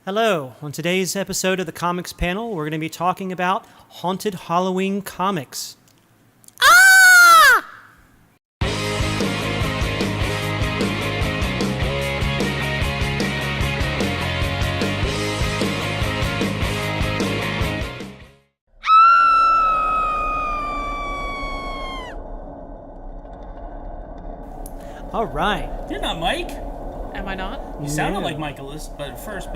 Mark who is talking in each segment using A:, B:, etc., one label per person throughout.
A: Hello. On today's episode of the Comics Panel, we're going to be talking about Haunted Halloween comics. All right.
B: You're not Mike.
C: Am I not?
B: You sounded like Michaelis, but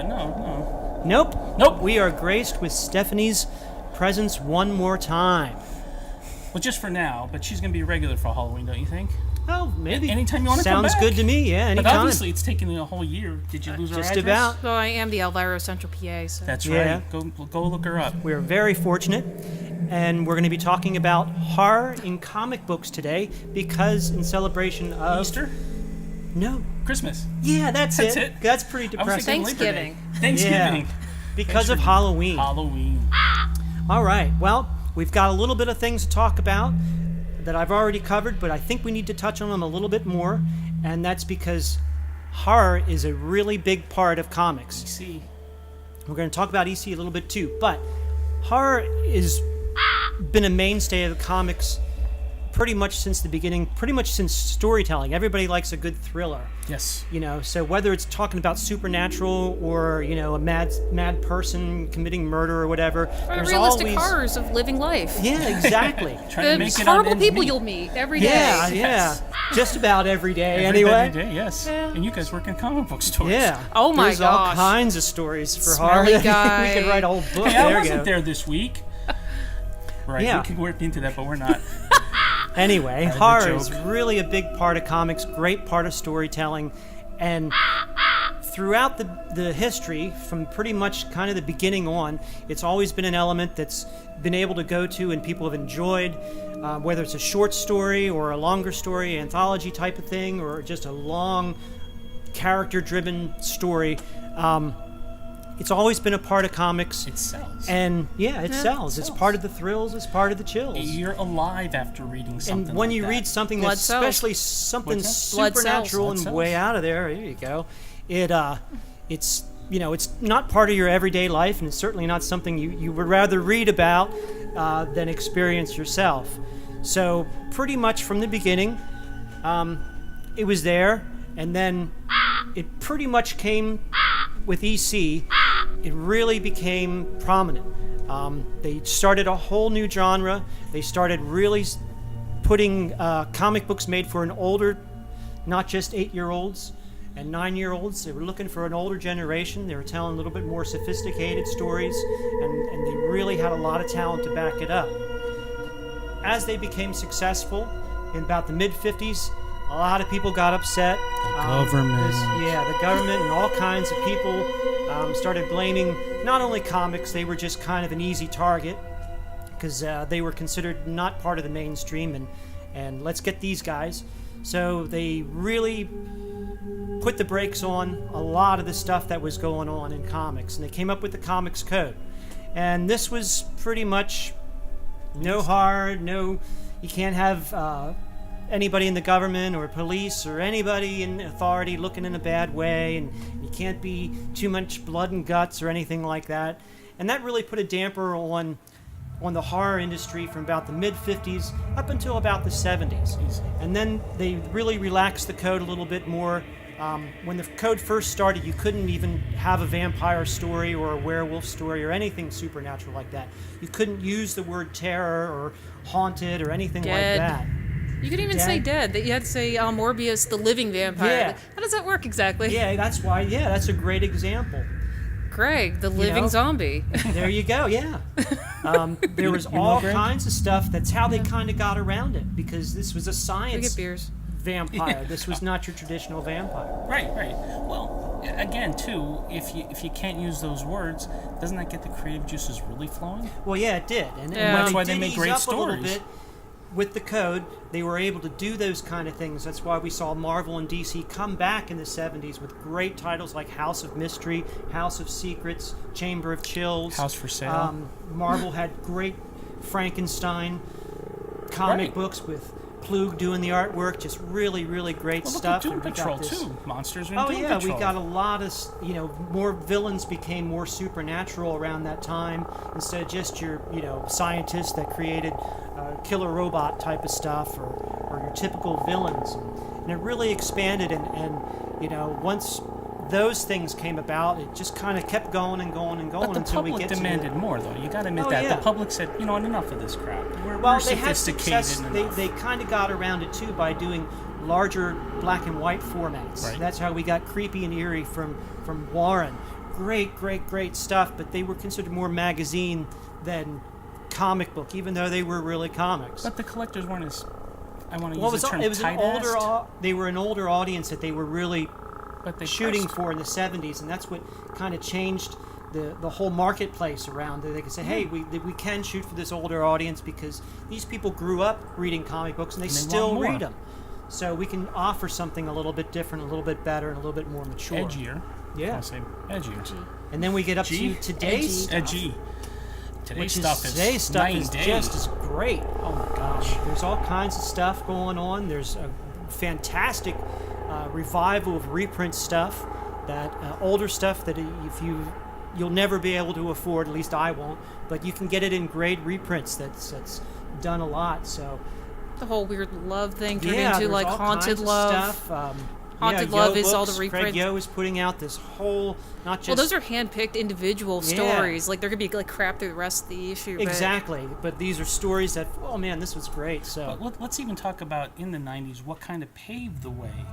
B: no.
A: Nope. We are graced with Stephanie's presence one more time.
B: Well, just for now, but she's going to be regular for Halloween, don't you think?
A: Oh, maybe.
B: Anytime you want to come back.
A: Sounds good to me, yeah, anytime.
B: But obviously it's taken a whole year. Did you lose her
A: just
B: address?
A: about.
C: Well, I am the Elvira Central PA, so...
B: That's
A: Yeah.
B: right. Go look her up.
A: We're very fortunate, and we're going to be talking about horror in comic books today because in celebration of...
B: Easter?
A: No.
B: Christmas.
A: Yeah, that's
B: That's
A: it.
B: it.
A: That's pretty depressing.
C: Thanksgiving.
B: Thanksgiving.
A: Yeah. Because of Halloween. All right. Well, we've got a little bit of things to talk about that I've already covered, but I think we need to touch on them a little bit more, and that's because horror is a really big part of comics.
B: EC.
A: We're going to talk about EC a little bit too, but horror has been a mainstay of the comics pretty much since the beginning, pretty much since storytelling. Everybody likes a good thriller.
B: Yes.
A: So whether it's talking about supernatural or, a mad person committing murder or whatever,
C: Or
A: there's
C: realistic
A: always...
C: horrors of living life.
A: Yeah, exactly.
B: Trying to make it
C: horrible
B: on
C: people
B: ends
C: you'll
B: meet.
C: meet every day.
A: Yeah,
B: Yes.
A: just about every day
B: Every
A: anyway.
B: day, yes.
A: Yeah.
B: And you guys work in comic book stores.
A: Yeah.
C: Oh my
A: There's all
C: gosh.
A: kinds of stories for
C: Smelly
A: horror.
C: guy.
A: We could write a whole book.
B: Hey, I
A: there you
B: wasn't
A: go.
B: there this week. Right,
A: Yeah.
B: we could work into that, but we're not.
A: Anyway,
B: Had a
A: horror is
B: joke.
A: really a big part of comics, great part of storytelling, and throughout the history, from pretty much kind of the beginning on, it's always been an element that's been able to go to and people have enjoyed, whether it's a short story or a longer story, anthology type of thing, or just a long character-driven story. It's always been a part of comics.
B: It sells.
A: And yeah, it sells. It's
B: sells.
A: part of the thrills. It's part of the chills.
B: You're alive after reading something
A: And when
B: like
A: you
B: that.
A: read something
C: Blood
A: that's
C: sells.
A: especially something
B: What's
C: that? Blood
A: supernatural
B: sells.
A: and
B: Blood
A: way
B: sells.
A: out of there you go. It's it's not part of your everyday life, and it's certainly not something you would rather read about than experience yourself. So pretty much from the beginning, it was there, and then it pretty much came with EC. It really became prominent. They started a whole new genre. They started really putting comic books made for an older, not just 8-year-olds and 9-year-olds. They were looking for an older generation. They were telling a little bit more sophisticated stories, and they really had a lot of talent to back it up. As they became successful in about the mid-50s, a lot of people got upset.
B: government.
A: The government and all kinds of people started blaming not only comics, they were just kind of an easy target because they were considered not part of the mainstream, and let's get these guys. So they really put the brakes on a lot of the stuff that was going on in comics, and they came up with the Comics Code. And this was pretty much no horror, you can't have anybody in the government or police or anybody in authority looking in a bad way, and you can't be too much blood and guts or anything like that. And that really put a damper on the horror industry from about the mid-50s up until about the 70s. And then they really relaxed the code a little bit more. When the code first started, you couldn't even have a vampire story or a werewolf story or anything supernatural like that. You couldn't use the word terror or haunted or anything
C: Dead.
A: like that.
C: You could even say dead. You had to say Morbius, the living vampire.
A: Yeah.
C: How does that work exactly?
A: Yeah, that's a great example.
C: Greg, the living zombie.
A: There you go, yeah. There was all kinds of stuff. That's how they kind of got around it, because this was a
C: We
A: science
C: get beers.
A: vampire. This was not your traditional vampire.
B: Right. Well, again, too, if you can't use those words, doesn't that get the creative juices really flowing?
A: Well, yeah, it did. And
C: Yeah.
B: That's why they
A: did
B: make
A: ease
B: great
A: up a little
B: stories.
A: bit with the code, they were able to do those kind of things. That's why we saw Marvel and DC come back in the 70s with great titles like House of Mystery, House of Secrets, Chamber of Chills.
B: House for Sale.
A: Marvel had great Frankenstein comic
B: Right.
A: books with Plug doing the artwork, just really, really great
B: Well, look
A: stuff.
B: at Doom
A: And we got
B: Patrol,
A: this-
B: too. Monsters in
A: Oh
B: Doom
A: yeah,
B: Patrol.
A: we got a lot of, more villains became more supernatural around that time instead of just your, scientists that created killer robot type of stuff or your typical villains. And it really expanded and once those things came about, it just kind of kept going and going and going
B: But the
A: until we
B: public
A: get
B: demanded
A: to
B: more, though. You got to admit
A: Oh,
B: that.
A: yeah.
B: The public said, enough of this crap. We're
A: they had
B: sophisticated
A: success.
B: enough.
A: They kind of got around it too by doing larger black and white formats.
B: Right.
A: That's how we got Creepy and Eerie from Warren. Great stuff, but they were considered more magazine than comic book, even though they were really comics.
B: But the collectors weren't as, I want to
A: Well,
B: use the term,
A: it was an older.
B: tight-assed,
A: They were an older audience that they were really
B: but they
A: shooting
B: pressed.
A: for in the 70s, and that's what kind of changed the whole marketplace around it. They could say, hey, we can shoot for this older audience because these people grew up reading comic books and they
B: And they
A: still
B: want more.
A: read them. So we can offer something a little bit different, a little bit better, and a little bit more mature.
B: Edgier.
A: Yeah.
B: I'll say edgier.
A: And then we get up
B: G?
A: to today's stuff,
B: Edgy.
A: which
B: Today's stuff
A: is
B: night and day.
A: just as great. Oh my gosh. There's all kinds of stuff going on. There's a fantastic revival of reprint stuff, that older stuff that you'll never be able to afford, at least I won't, but you can get it in great reprints that's done a lot. So
C: The whole weird love thing turned
A: yeah,
C: into
A: there's
C: like
A: all
C: Haunted
A: kinds of
C: Love.
A: stuff.
C: Haunted
A: Yo
C: Love is all
A: books.
C: the
A: Craig
C: reprints.
A: Yo is putting out this whole, not just
C: Well, those are hand-picked individual
A: Yeah.
C: stories. Like there could be like crap through the rest of the issue. but-
A: exactly, but these are stories that, oh man, this was great. So
B: But let's even talk about in the 90s what kind of paved the way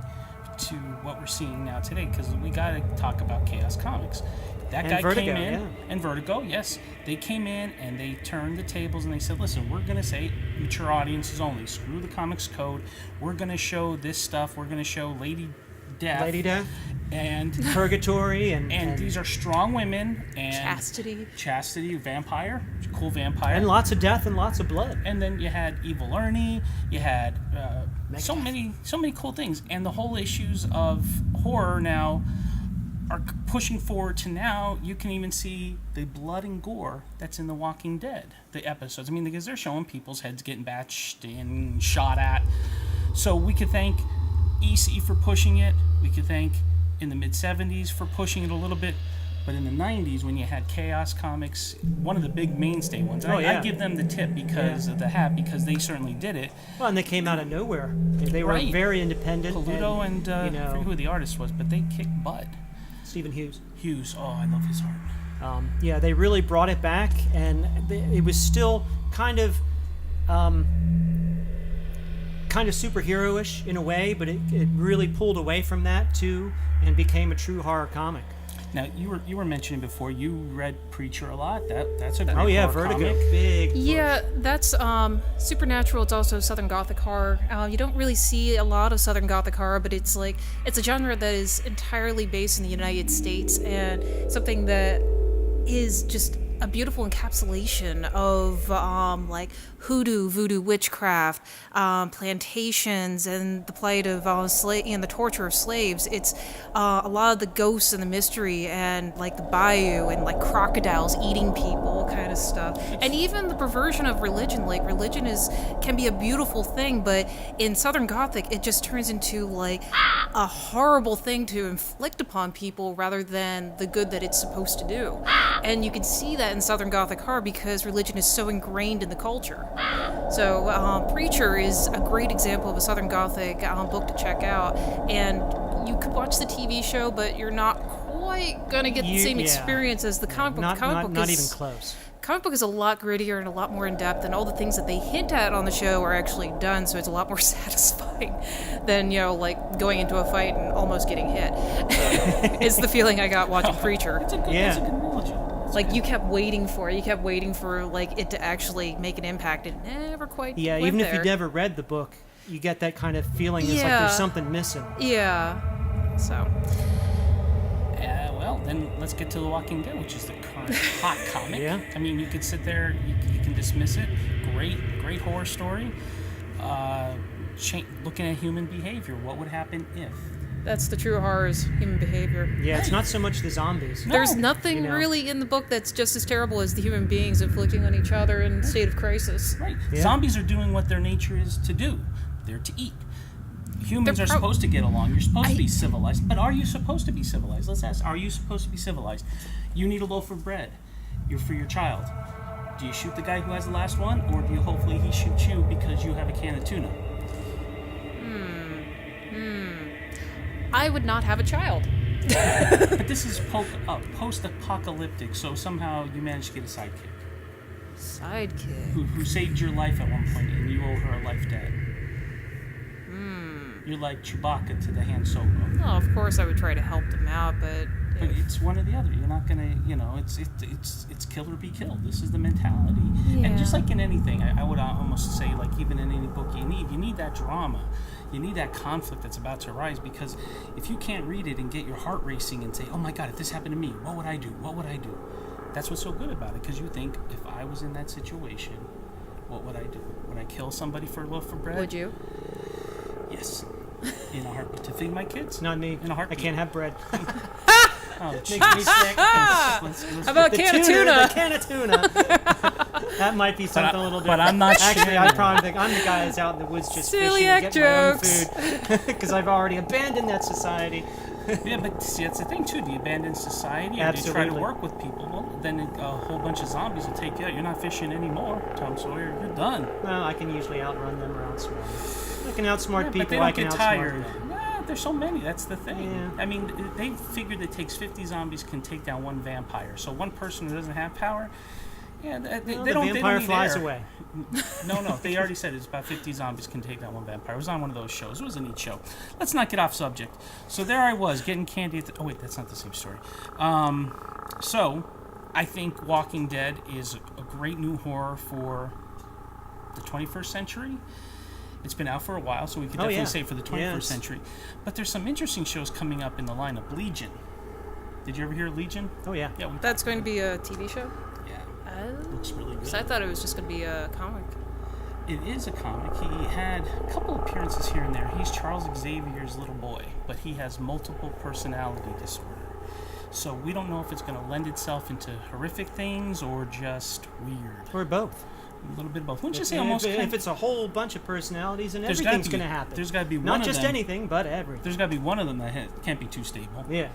B: to what we're seeing now today, because we got to talk about Chaos Comics. That
A: And
B: guy
A: Vertigo,
B: came in,
A: yeah.
B: and Vertigo, yes. They came in and they turned the tables and they said, listen, we're going to say mature audiences only. Screw the comics code. We're going to show this stuff. We're going to show Lady Death.
A: Lady Death,
B: And
A: Purgatory,
B: and these are strong women. And
C: Chastity.
B: Vampire. Cool vampire.
A: and lots of death and lots of blood.
B: And then you had Evil Ernie, you had so many cool things, and the whole issues of horror now are pushing forward to now. You can even see the blood and gore that's in The Walking Dead, the episodes. I mean, because they're showing people's heads getting bashed and shot at. So we could thank EC for pushing it. We could thank in the mid-70s for pushing it a little bit. But in the 90s, when you had Chaos Comics, one of the big mainstay ones, and I give them the tip because of the hat, because they certainly did it.
A: Well, and they came out of nowhere. They were
B: Right.
A: very independent.
B: Paluto and I forget who the artist was, but they kicked butt.
A: Stephen Hughes.
B: Hughes, oh, I love his art.
A: Yeah, they really brought it back, and it was still kind of superhero-ish in a way, but it really pulled away from that too and became a true horror comic.
B: Now you were mentioning before you read Preacher a lot. That's a great
A: Oh yeah,
B: horror
A: Vertigo,
B: comic.
A: big.
C: Yeah, that's supernatural. It's also Southern Gothic horror. You don't really see a lot of Southern Gothic horror, but it's a genre that is entirely based in the United States and something that is just a beautiful encapsulation of like hoodoo, voodoo witchcraft, plantations, and the plight of and the torture of slaves. It's a lot of the ghosts and the mystery, and like the bayou and like crocodiles eating people, kind of stuff. And even the perversion of religion. Like religion can be a beautiful thing, but in Southern Gothic, it just turns into like a horrible thing to inflict upon people rather than the good that it's supposed to do. And you can see that in Southern Gothic horror because religion is so ingrained in the culture. So Preacher is a great example of a Southern Gothic book to check out. And you could watch the TV show, but you're not quite going to get the same experience as the comic book.
A: Not even close.
C: Comic book is a lot grittier and a lot more in depth, and all the things that they hint at on the show are actually done, so it's a lot more satisfying than, like going into a fight and almost getting hit. Is the feeling I got watching Preacher.
B: That's a good analogy.
C: Like you kept waiting for like it to actually make an impact. It never quite
A: Yeah,
C: went
A: even
C: there.
A: if you never read the book, you get that kind of feeling. It's like there's something missing.
C: Yeah. So.
B: Well, then let's get to The Walking Dead, which is the current hot comic.
A: Yeah.
B: I mean, you could sit there, you can dismiss it. Great horror story. Looking at human behavior, what would happen if?
C: That's the true horror is human behavior.
A: Yeah, it's not so much the zombies.
C: There's nothing really in the book that's just as terrible as the human beings inflicting on each other in a state of crisis.
B: Right.
A: Yeah.
B: Zombies are doing what their nature is to do. there to eat. Humans
C: They're
B: are supposed to get along. You're supposed to be civilized. But are you supposed to be civilized? Let's ask, are you supposed to be civilized? You need a loaf of bread. You're for your child. Do you shoot the guy who has the last one, or do you hopefully he shoots you because you have a can of tuna?
C: I would not have a child.
B: But this is post-apocalyptic, so somehow you managed to get a sidekick
C: Sidekick.
B: who saved your life at one point, and you owe her a life debt. You're like Chewbacca to the Han Solo.
C: Well, of course I would try to help them out, but
B: But it's one or the other. You're not gonna, it's kill or be killed. This is the mentality. And just like in anything, I would almost say, like even in any book you need that drama. You need that conflict that's about to arise, because if you can't read it and get your heart racing and say, oh my God, if this happened to me, what would I do? What would I do? That's what's so good about it, because you think, if I was in that situation, what would I do? Would I kill somebody for a loaf of bread?
C: would you?
B: Yes. In a heartbeat. To feed my kids?
A: Not me.
B: In a heartbeat.
A: I can't have bread.
B: Oh,
A: Makes me sick.
C: How about a can of tuna?
A: The can of tuna. That might be something a little different.
B: But I'm not
A: Actually,
B: sharing
A: I
B: it.
A: probably think I'm the guy that's out in the woods just
C: Celiac
A: fishing, getting my own
C: jokes.
A: food, because I've already abandoned that society.
B: Yeah, but see, that's the thing too. Do you abandon society and do you try to
A: Absolutely.
B: work with people? Well, then a whole bunch of zombies will take you out. You're not fishing anymore, Tom Sawyer. You're done.
A: Well, I can usually outrun them or outsmart them. I can outsmart people.
B: But they
A: I
B: don't
A: can
B: get
A: outsmart
B: tired.
A: them.
B: Nah, there's so many. That's the thing.
A: Yeah.
B: I mean, they figured it takes 50 zombies can take down one vampire. So one person who doesn't have power, yeah, they
A: Well,
B: don't.
A: the vampire
B: need
A: flies
B: air.
A: away.
B: No. They already said it's about 50 zombies can take down one vampire. It was on one of those shows. It was a neat show. Let's not get off subject. So there I was getting candy. Oh wait, that's not the same story. So I think Walking Dead is a great new horror for the 21st century. It's been out for a while, so we could definitely say for the 21st century. But there's some interesting shows coming up in the lineup. Legion. Did you ever hear Legion?
A: Oh yeah.
B: Yeah.
C: That's going to be a TV show?
B: Yeah.
C: Oh.
B: Looks really good.
C: So I thought it was just going to be a comic.
B: It is a comic. He had a couple appearances here and there. He's Charles Xavier's little boy, but he has multiple personality disorder. So we don't know if it's going to lend itself into horrific things or just weird.
A: Or both.
B: A little bit of both. Wouldn't you say
A: If-
B: almost?
A: if it's a whole bunch of personalities, and
B: There's
A: everything's
B: gotta be-
A: going to happen.
B: there's gotta be one
A: Not
B: of
A: just
B: them.
A: anything, but everything.
B: There's got to be one of them that can't be too stable.
A: Yeah.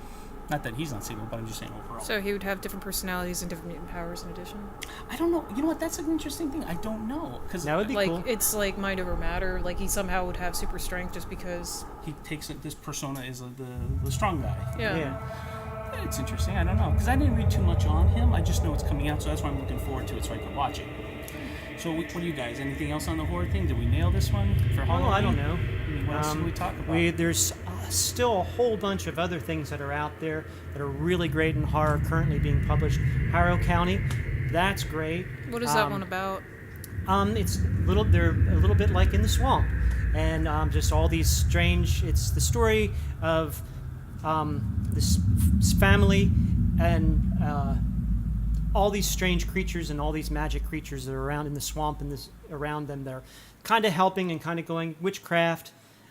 B: Not that he's not stable, but I'm just saying overall.
C: So he would have different personalities and different mutant powers in addition?
B: I don't know. You know what? That's an interesting thing. I don't know because
A: That would be
C: Like,
A: cool.
C: it's like mind over matter. Like, he somehow would have super strength just because...
B: he takes it. This persona is the strong guy.
C: Yeah.
B: It's interesting. I don't know because I didn't read too much on him. I just know it's coming out, so that's why I'm looking forward to it, so I can watch it. So, what do you guys? Anything else on the horror thing? Did we nail this one for Halloween?
A: Oh, I don't know.
B: I mean, what else did we talk about?
A: There's still a whole bunch of other things that are out there that are really great in horror currently being published. Harrow County, that's great.
C: What is that one about?
A: They're a little bit like In the Swamp, and just all these strange. It's the story of this family and all these strange creatures and all these magic creatures that are around in the swamp and around them. They're kind of helping and kind of going witchcraft,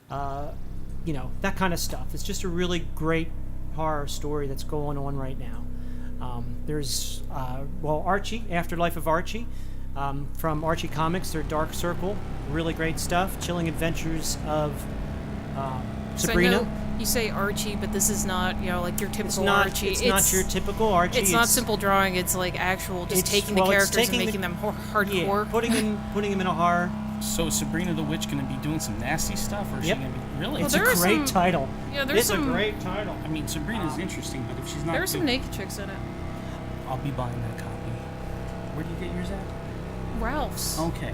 A: that kind of stuff. It's just a really great horror story that's going on right now. There's Archie, Afterlife of Archie, from Archie Comics. Their Dark Circle, really great stuff. Chilling Adventures of Sabrina.
C: So I know you say Archie, but this is not, like your typical Archie.
A: It's not your typical Archie.
C: It's not simple drawing. It's like actual, just taking the characters and making them hardcore.
A: Yeah, putting him in a horror.
B: So is Sabrina the Witch going to be doing some nasty stuff, or is
A: Yep.
B: she going to be really?
A: It's
C: Well,
A: a
C: there are
A: great
C: some-
A: title.
C: Yeah, there's
A: It's
C: some.
A: a great title.
B: I mean, Sabrina's interesting, but if she's not,
C: There are some naked chicks in it.
B: I'll be buying that copy. Where do you get yours at?
C: Ralph's.
B: Okay,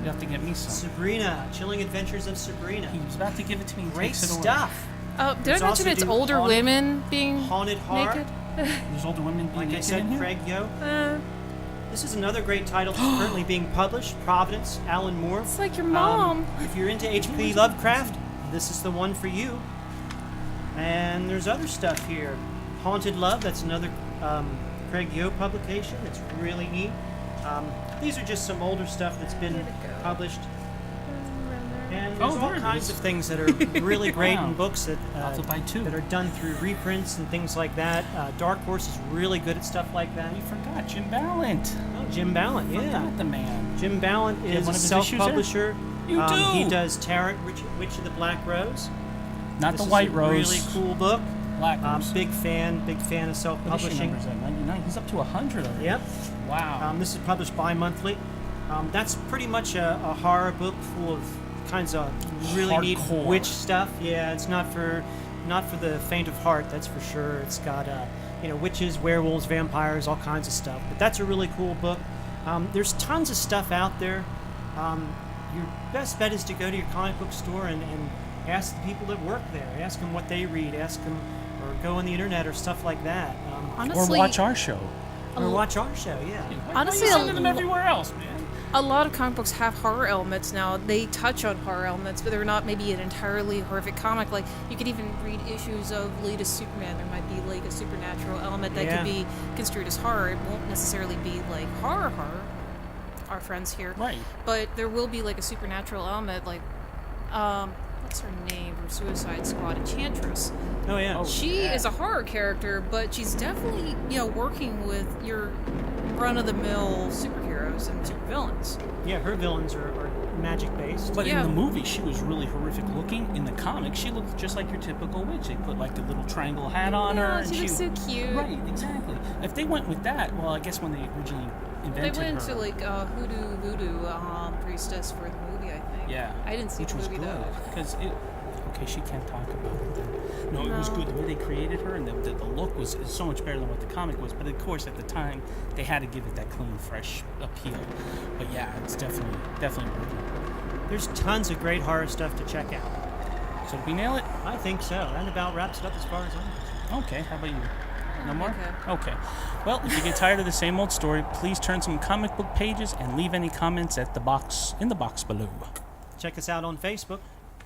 B: you have to get me some.
A: Sabrina, Chilling Adventures of Sabrina.
B: He was about to give it to me. And
A: Great
B: takes it away.
A: stuff.
C: Oh, did
A: There's
C: I mention
A: also
C: it's
A: do
C: older
A: haunted-
C: women being
A: Haunted horror.
C: naked?
B: There's older women being
A: Like I
B: naked
A: said,
B: in here?
A: Craig Yo.
C: Uh,
A: This is another great title that's currently being published. Providence, Alan Moore.
C: it's like your mom.
A: If you're into H.P. Lovecraft, this is the one for you. And there's other stuff here. Haunted Love, that's another Craig Yo publication. It's really neat. These are just some older stuff that's been published. And there's
B: Oh,
A: all
B: there it
A: kinds
B: is.
A: of things that are really great
B: Wow.
A: in books that,
B: I'll have to buy two.
A: that are done through reprints and things like that. Dark Horse is really good at stuff like that.
B: You forgot Jim Ballant.
A: Oh, Jim Ballant, yeah.
B: Forgot the man.
A: Jim Ballant
B: have
A: is
B: one
A: a
B: of his issues there?
A: self-publisher.
B: You do.
A: He does Tarot, Witch of the Black Rose.
B: Not
A: This
B: the
A: is
B: White
A: a
B: Rose.
A: Really cool book.
B: Black Rose.
A: Big fan of
B: What issue
A: self-publishing.
B: number is that? 99. He's up to 100 already.
A: Yep.
B: Wow.
A: This is published bi-monthly. That's pretty much a horror book full of kinds of really neat
B: Hardcore.
A: witch stuff. Yeah, it's not for the faint of heart, that's for sure. It's got witches, werewolves, vampires, all kinds of stuff. But that's a really cool book. There's tons of stuff out there. Your best bet is to go to your comic book store and ask the people that work there. Ask them what they read. Ask them, or go on the internet or stuff like that.
C: Honestly,
B: or watch our show.
A: Or watch our show. Yeah.
C: Honestly,
B: Why are you sending them everywhere else, man?
C: a lot of comic books have horror elements now. They touch on horror elements, but they're not maybe an entirely horrific comic. Like, you could even read issues of latest Superman. There might be like a supernatural element that could be construed as horror. It won't necessarily be like horror, our friends here.
B: Right.
C: But there will be like a supernatural element, like, what's her name from Suicide Squad? Enchantress.
A: Oh yeah.
C: She is a horror character, but she's definitely, working with your run-of-the-mill superheroes and supervillains.
A: Yeah, her villains are magic-based.
B: But in the movie, she was really horrific looking. In the comics, she looked just like your typical witch. They put like the little triangle hat on her. And
C: she looks so cute.
B: Right, exactly. If they went with that, well, I guess when they originally invented
C: They went
B: her.
C: to like hoodoo voodoo priestess for the movie, I think.
B: Yeah.
C: I didn't see
B: which
C: the
B: was
C: movie
B: good,
C: though.
B: because it. Okay, she can't talk about it then. No, it was good. The way they created her and the look was so much better than what the comic was. But of course, at the time, they had to give it that clean, fresh appeal. But yeah, it's definitely worth it.
A: There's tons of great horror stuff to check out.
B: So did we nail it?
A: I think so. That about wraps it up as far as I'm concerned.
B: Okay, how about you? No more?
C: Okay.
B: Okay. Well, if you get tired of the same old story, please turn some comic book pages and leave any comments at the box below.
A: Check us out on Facebook.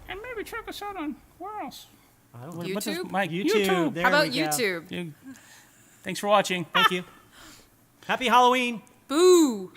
B: And maybe check us out on where else?
A: I don't
B: What does
C: YouTube?
B: Mike?
A: YouTube. There
C: How about
A: we go.
C: YouTube?
B: Thanks for watching.
A: Thank you. Happy Halloween.
C: Boo!